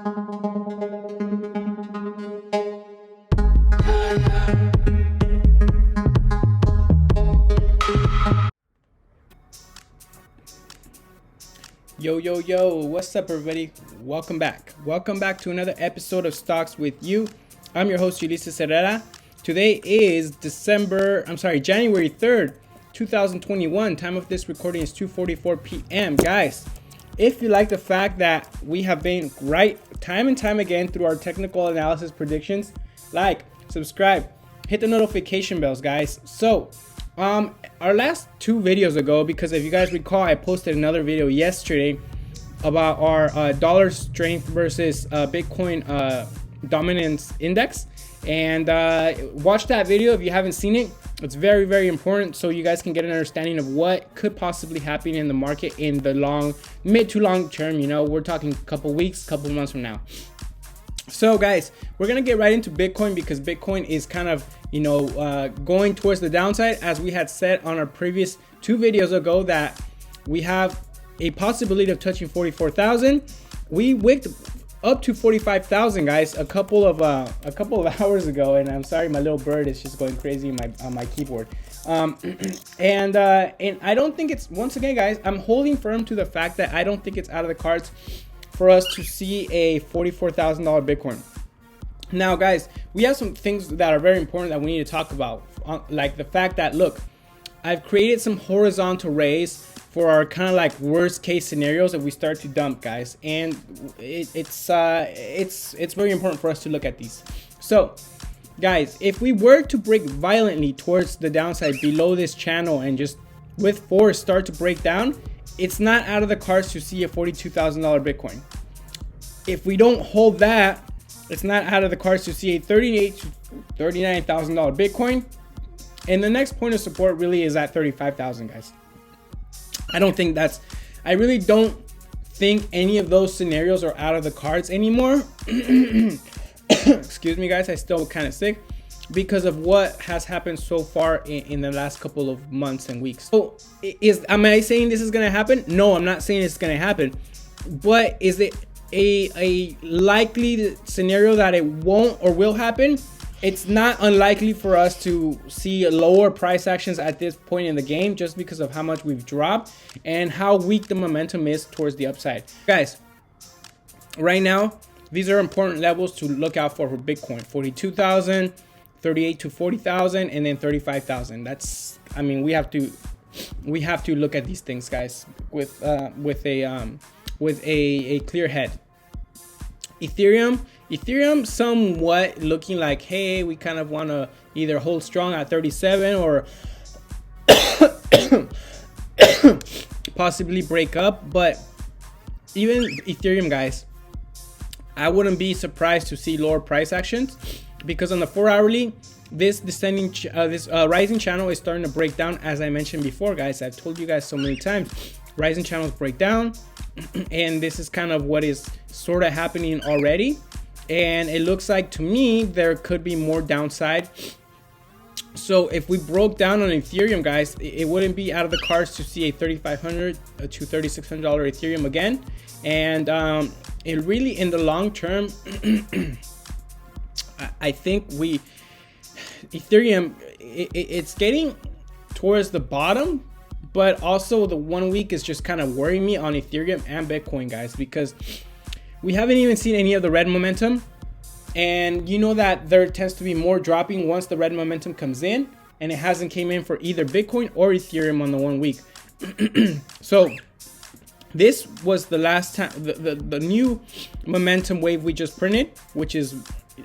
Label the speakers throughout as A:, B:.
A: Yo, what's up everybody? Welcome back to another episode of Stocks with You. I'm your host Ulises Herrera. Today is January 3rd 2021. Time of this recording is 2:44 p.m. Guys, if you like the fact that we have been right time and time again through our technical analysis predictions, like, subscribe, hit the notification bells, guys. So our last two videos ago, because if you guys recall, I posted another video yesterday about our dollar strength versus Bitcoin dominance index, and watch that video if you haven't seen it. It's very, very important, so you guys can get an understanding of what could possibly happen in the market in the mid to long term. You know, we're talking a couple weeks, couple months from now. So guys, we're gonna get right into Bitcoin, because Bitcoin is kind of, going towards the downside, as we had said on our previous two videos ago, that we have a possibility of touching 44,000. We wicked up to 45,000, guys, a couple of hours ago, and I'm sorry, my little bird is just going crazy on my keyboard. And I don't think it's, once again, guys, I'm holding firm to the fact that I don't think it's out of the cards for us to see a $44,000 Bitcoin. Now, guys, we have some things that are very important that we need to talk about, like the fact that, look, I've created some horizontal rays for our kind of like worst case scenarios if we start to dump, guys, and it's very important for us to look at these. So, guys, if we were to break violently towards the downside below this channel and just with force start to break down, it's not out of the cards to see a $42,000 Bitcoin. If we don't hold that, it's not out of the cards to see a $38,000 to $39,000 Bitcoin. And the next point of support really is at 35,000, guys. I really don't think any of those scenarios are out of the cards anymore. Excuse me, guys, I still kind of sick because of what has happened so far in the last couple of months and weeks. So am I saying this is going to happen? No, I'm not saying it's going to happen. But is it a likely scenario that it won't or will happen? It's not unlikely for us to see lower price actions at this point in the game, just because of how much we've dropped and how weak the momentum is towards the upside. Guys, right now, these are important levels to look out for Bitcoin: 42,000, 38 to 40,000, and then 35,000. That's, I mean, we have to look at these things, guys, with a clear head. Ethereum somewhat looking like, hey, we kind of want to either hold strong at 37 or possibly break up. But even Ethereum, guys, I wouldn't be surprised to see lower price actions, because on the 4-hourly, this rising channel is starting to break down. As I mentioned before, guys, I've told you guys so many times, rising channels break down, and this is kind of what is sort of happening already. And it looks like, to me, there could be more downside. So if we broke down on Ethereum, guys, it wouldn't be out of the cards to see a $3,500 to $3,600 Ethereum again. And it really, in the long term, I think Ethereum, it's getting towards the bottom, but also the 1 week is just kind of worrying me on Ethereum and Bitcoin, guys, because we haven't even seen any of the red momentum. And you know that there tends to be more dropping once the red momentum comes in, and it hasn't came in for either Bitcoin or Ethereum on the 1 week. So this was the last time, the new momentum wave we just printed, which is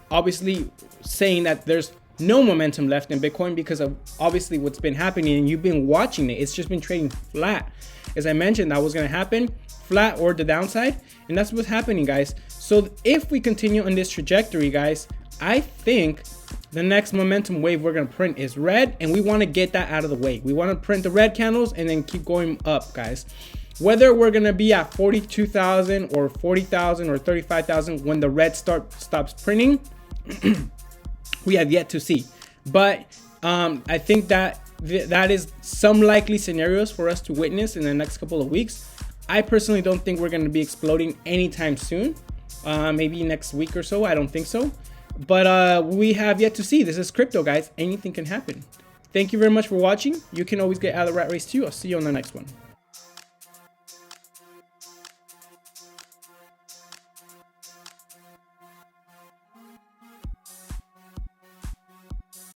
A: obviously saying that there's no momentum left in Bitcoin because of obviously what's been happening, and you've been watching it. It's just been trading flat. As I mentioned, that was going to happen, flat or the downside, and that's what's happening, guys. So if we continue on this trajectory, guys, I think the next momentum wave we're going to print is red, and we want to get that out of the way. We want to print the red candles and then keep going up, guys. Whether we're going to be at 42,000 or 40,000 or 35,000 when the red stops printing, we have yet to see. But I think that that is some likely scenarios for us to witness in the next couple of weeks. I personally don't think we're going to be exploding anytime soon. maybe next week or so. I don't think so. But we have yet to see. This is crypto, guys. Anything can happen. Thank you very much for watching. You can always get out of the rat race too. I'll see you on the next one.